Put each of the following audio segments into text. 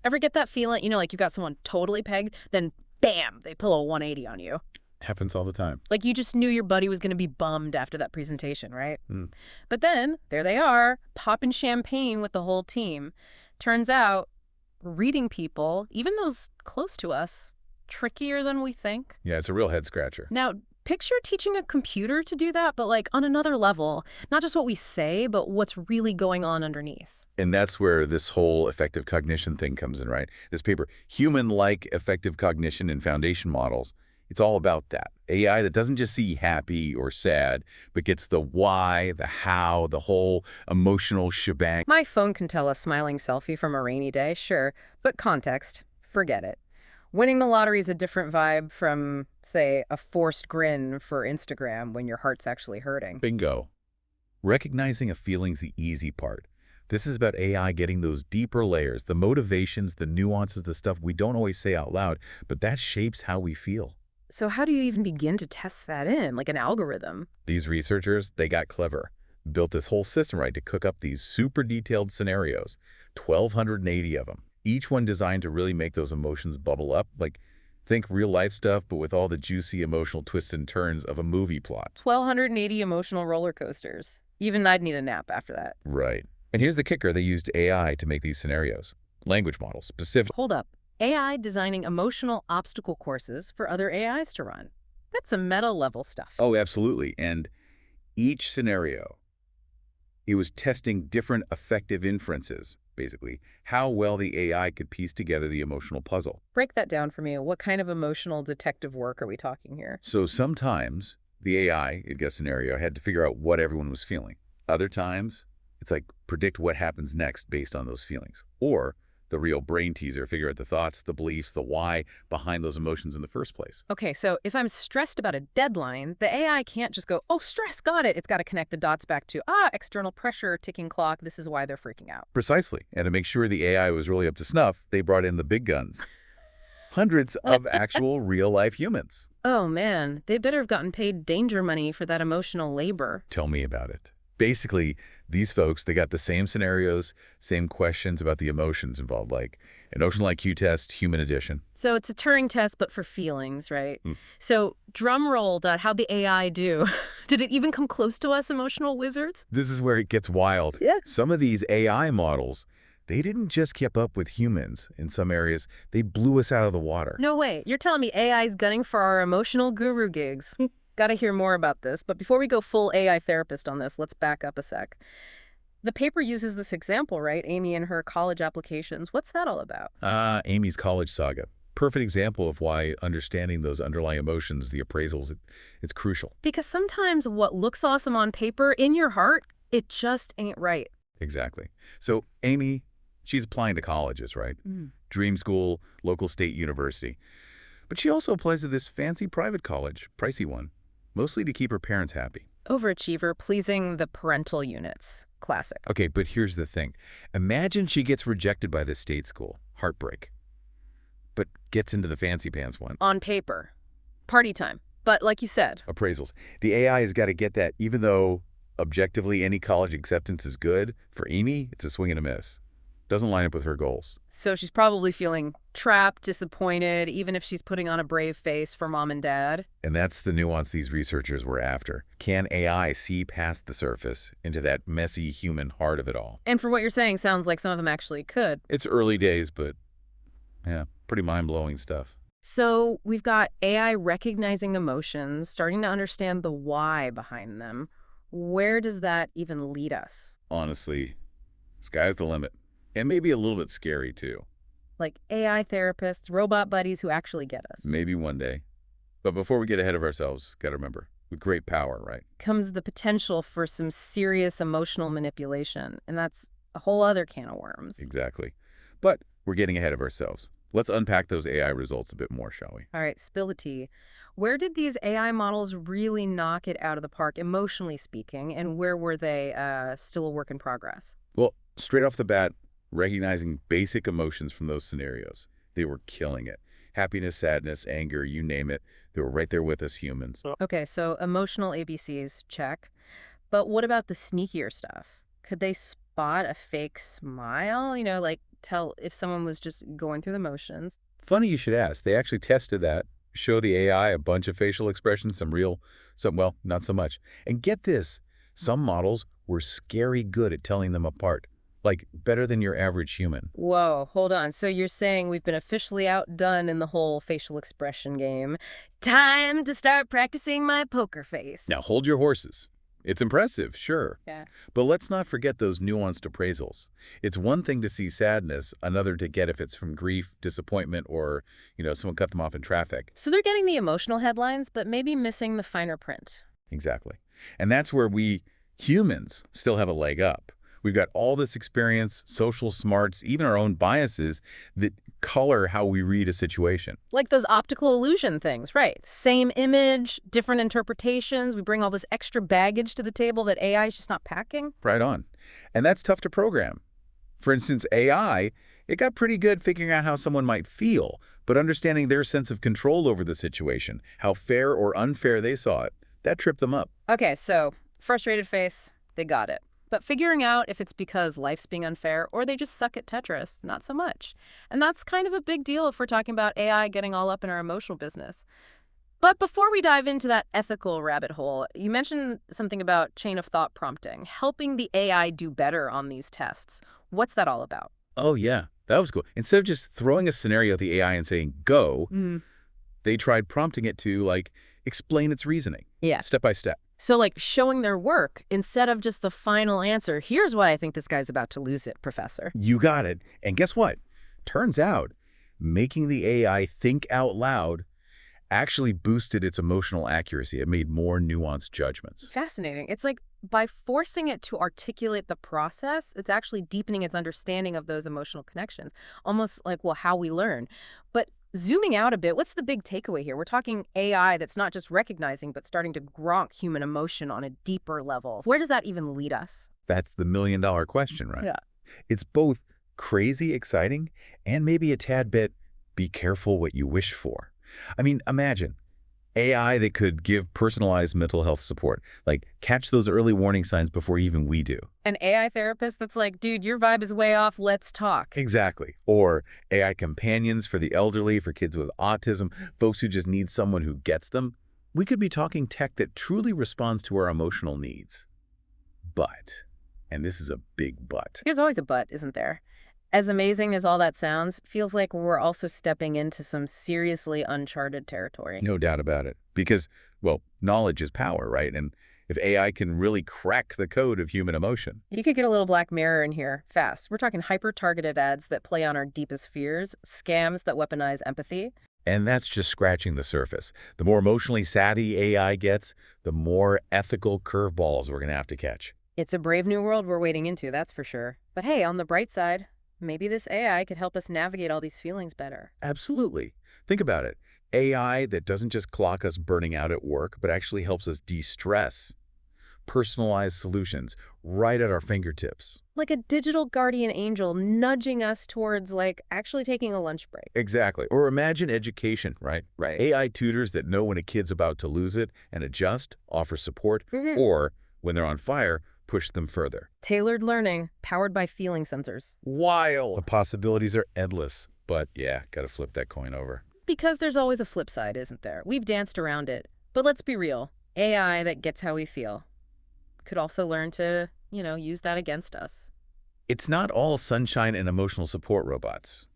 Ever get that feeling, like you got someone totally pegged, then bam, they pull a 180 on you? Happens all the time. Like you just knew your buddy was going to be bummed after that presentation, right? Hmm. But then, there they are, popping champagne with the whole team. Turns out, reading people, even those close to us, trickier than we think. Yeah, it's a real head scratcher. Now, picture teaching a computer to do that, but like on another level. Not just what we say, but what's really going on underneath. And that's where this whole effective cognition thing comes in, right? This paper, Human-like Effective Cognition in Foundation Models, it's all about that. AI that doesn't just see happy or sad, but gets the why, the how, the whole emotional shebang. My phone can tell a smiling selfie from a rainy day, sure, but context, forget it. Winning the lottery is a different vibe from, say, a forced grin for Instagram when your heart's actually hurting. Bingo. Recognizing a feeling's the easy part. This is about AI getting those deeper layers, the motivations, the nuances, the stuff we don't always say out loud, but that shapes how we feel. So how do you even begin to test that in, like an algorithm? These researchers, they got clever. Built this whole system, right, to cook up these super detailed scenarios, 1,280 of them. Each one designed to really make those emotions bubble up, like think real life stuff, but with all the juicy emotional twists and turns of a movie plot. 1,280 emotional roller coasters. Even I'd need a nap after that. Right. And here's the kicker, they used AI to make these scenarios. Language models, specific. Hold up. AI designing emotional obstacle courses for other AIs to run. That's some meta-level stuff. Oh, absolutely. And each scenario, it was testing different effective inferences, basically, how well the AI could piece together the emotional puzzle. Break that down for me. What kind of emotional detective work are we talking here? So sometimes the AI, in a scenario, had to figure out what everyone was feeling. Other times, it's like predict what happens next based on those feelings. Or the real brain teaser, figure out the thoughts, the beliefs, the why behind those emotions in the first place. Okay, so if I'm stressed about a deadline, the AI can't just go, oh, stress, got it. It's got to connect the dots back to, external pressure, ticking clock. This is why they're freaking out. Precisely. And to make sure the AI was really up to snuff, they brought in the big guns. Hundreds of actual real-life humans. Oh, man, they better have gotten paid danger money for that emotional labor. Tell me about it. Basically, these folks, they got the same scenarios, same questions about the emotions involved, like an emotional IQ test, human edition. So it's a Turing test, but for feelings, right? Mm. So drum roll, how'd the AI do? Did it even come close to us emotional wizards? This is where it gets wild. Yeah. Some of these AI models, they didn't just keep up with humans in some areas. They blew us out of the water. No way. You're telling me AI's gunning for our emotional guru gigs. Gotta hear more about this. But before we go full AI therapist on this, let's back up a sec. The paper uses this example, right? Amy and her college applications. What's that all about? Amy's college saga. Perfect example of why understanding those underlying emotions, the appraisals, it's crucial. Because sometimes what looks awesome on paper, in your heart, it just ain't right. Exactly. So Amy, she's applying to colleges, right? Dream school, local state university. But she also applies to this fancy private college, pricey one, mostly to keep her parents happy. Overachiever, pleasing the parental units. Classic. Okay, but here's the thing. Imagine she gets rejected by the state school. Heartbreak. But gets into the fancy pants one. On paper. Party time. But like you said. Appraisals. The AI has got to get that, even though objectively any college acceptance is good, for Amy, it's a swing and a miss. Doesn't line up with her goals. So she's probably feeling trapped, disappointed, even if she's putting on a brave face for mom and dad. And that's the nuance these researchers were after. Can AI see past the surface into that messy human heart of it all? And for what you're saying, sounds like some of them actually could. It's early days, but yeah, pretty mind-blowing stuff. So we've got AI recognizing emotions, starting to understand the why behind them. Where does that even lead us? Honestly, sky's the limit. And maybe a little bit scary, too. Like AI therapists, robot buddies who actually get us. Maybe one day. But before we get ahead of ourselves, gotta remember, with great power, right? Comes the potential for some serious emotional manipulation. And that's a whole other can of worms. Exactly. But we're getting ahead of ourselves. Let's unpack those AI results a bit more, shall we? All right, spill the tea. Where did these AI models really knock it out of the park, emotionally speaking, and where were they still a work in progress? Well, straight off the bat, recognizing basic emotions from those scenarios, they were killing it. Happiness, sadness, anger, you name it. They were right there with us humans. Okay, so emotional ABCs, check. But what about the sneakier stuff? Could they spot a fake smile? Like tell if someone was just going through the motions. Funny you should ask. They actually tested that, show the AI a bunch of facial expressions, some real, some, well, not so much. And get this, some models were scary good at telling them apart, like better than your average human. Whoa, hold on. So you're saying we've been officially outdone in the whole facial expression game. Time to start practicing my poker face. Now hold your horses. It's impressive, sure. Yeah. But let's not forget those nuanced appraisals. It's one thing to see sadness, another to get if it's from grief, disappointment, or, someone cut them off in traffic. So they're getting the emotional headlines, but maybe missing the finer print. Exactly. And that's where we humans still have a leg up. We've got all this experience, social smarts, even our own biases that color how we read a situation. Like those optical illusion things, right? Same image, different interpretations. We bring all this extra baggage to the table that AI is just not packing. Right on. And that's tough to program. For instance, AI, it got pretty good figuring out how someone might feel, but understanding their sense of control over the situation, how fair or unfair they saw it, that tripped them up. Okay, so frustrated face, they got it. But figuring out if it's because life's being unfair or they just suck at Tetris, not so much. And that's kind of a big deal if we're talking about AI getting all up in our emotional business. But before we dive into that ethical rabbit hole, you mentioned something about chain of thought prompting, helping the AI do better on these tests. What's that all about? Oh, yeah, that was cool. Instead of just throwing a scenario at the AI and saying, go, they tried prompting it to, explain its reasoning. Yeah. Step by step. So showing their work instead of just the final answer. Here's why I think this guy's about to lose it, Professor. You got it. And guess what? Turns out making the AI think out loud actually boosted its emotional accuracy. It made more nuanced judgments. Fascinating. It's like by forcing it to articulate the process, it's actually deepening its understanding of those emotional connections. Almost like, well, how we learn. But zooming out a bit, what's the big takeaway here? We're talking AI that's not just recognizing, but starting to grok human emotion on a deeper level. Where does that even lead us? That's the million-dollar question, right? Yeah. It's both crazy exciting and maybe a tad bit be careful what you wish for. I mean, imagine AI that could give personalized mental health support, like catch those early warning signs before even we do. An AI therapist that's like, dude, your vibe is way off, let's talk. Exactly. Or AI companions for the elderly, for kids with autism, folks who just need someone who gets them. We could be talking tech that truly responds to our emotional needs. But, and this is a big but. There's always a but, isn't there? As amazing as all that sounds, feels like we're also stepping into some seriously uncharted territory. No doubt about it. Because, well, knowledge is power, right? And if AI can really crack the code of human emotion. You could get a little Black Mirror in here fast. We're talking hyper-targeted ads that play on our deepest fears, scams that weaponize empathy. And that's just scratching the surface. The more emotionally savvy AI gets, the more ethical curveballs we're going to have to catch. It's a brave new world we're wading into, that's for sure. But hey, on the bright side, maybe this AI could help us navigate all these feelings better. Absolutely. Think about it. AI that doesn't just clock us burning out at work, but actually helps us de-stress. Personalized solutions right at our fingertips. Like a digital guardian angel nudging us towards, actually taking a lunch break. Exactly. Or imagine education, right? Right. AI tutors that know when a kid's about to lose it and adjust, offer support, or when they're on fire, push them further. Tailored learning, powered by feeling sensors. Wild. The possibilities are endless. But yeah, gotta flip that coin over. Because there's always a flip side, isn't there? We've danced around it. But let's be real. AI that gets how we feel could also learn to, use that against us. It's not all sunshine and emotional support robots.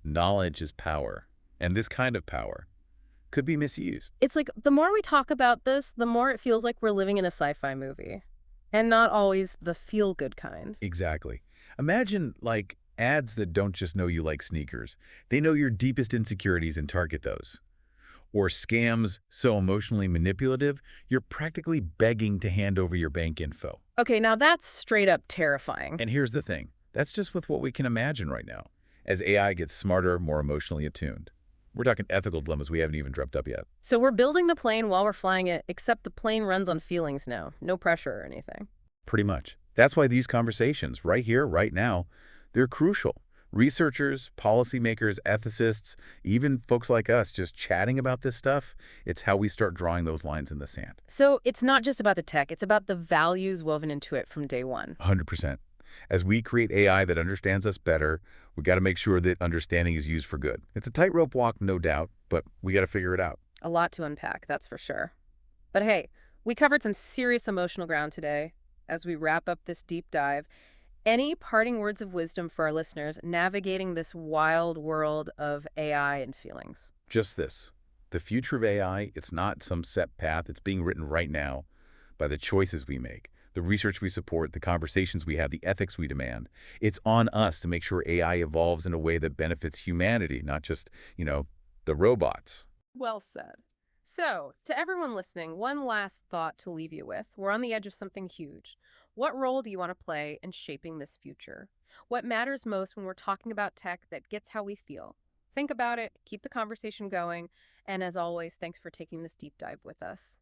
Knowledge is power. And this kind of power could be misused. It's like the more we talk about this, the more it feels like we're living in a sci-fi movie. And not always the feel-good kind. Exactly. Imagine, ads that don't just know you like sneakers. They know your deepest insecurities and target those. Or scams so emotionally manipulative, you're practically begging to hand over your bank info. Okay, now that's straight up terrifying. And here's the thing. That's just with what we can imagine right now. As AI gets smarter, more emotionally attuned. We're talking ethical dilemmas we haven't even dreamt up yet. So we're building the plane while we're flying it, except the plane runs on feelings now. No pressure or anything. Pretty much. That's why these conversations, right here, right now, they're crucial. Researchers, policymakers, ethicists, even folks like us just chatting about this stuff, it's how we start drawing those lines in the sand. So it's not just about the tech, it's about the values woven into it from day one. 100%. As we create AI that understands us better, We got to make sure that understanding is used for good. It's a tightrope walk, no doubt, but we got to figure it out. A lot to unpack, that's for sure. But hey, we covered some serious emotional ground today. As we wrap up this deep dive, any parting words of wisdom for our listeners navigating this wild world of AI and feelings? Just this. The future of AI, it's not some set path. It's being written right now by the choices we make, the research we support, the conversations we have, the ethics we demand. It's on us to make sure AI evolves in a way that benefits humanity, not just, the robots. Well said. So, to everyone listening, one last thought to leave you with. We're on the edge of something huge. What role do you want to play in shaping this future? What matters most when we're talking about tech that gets how we feel? Think about it, keep the conversation going, and as always, thanks for taking this deep dive with us.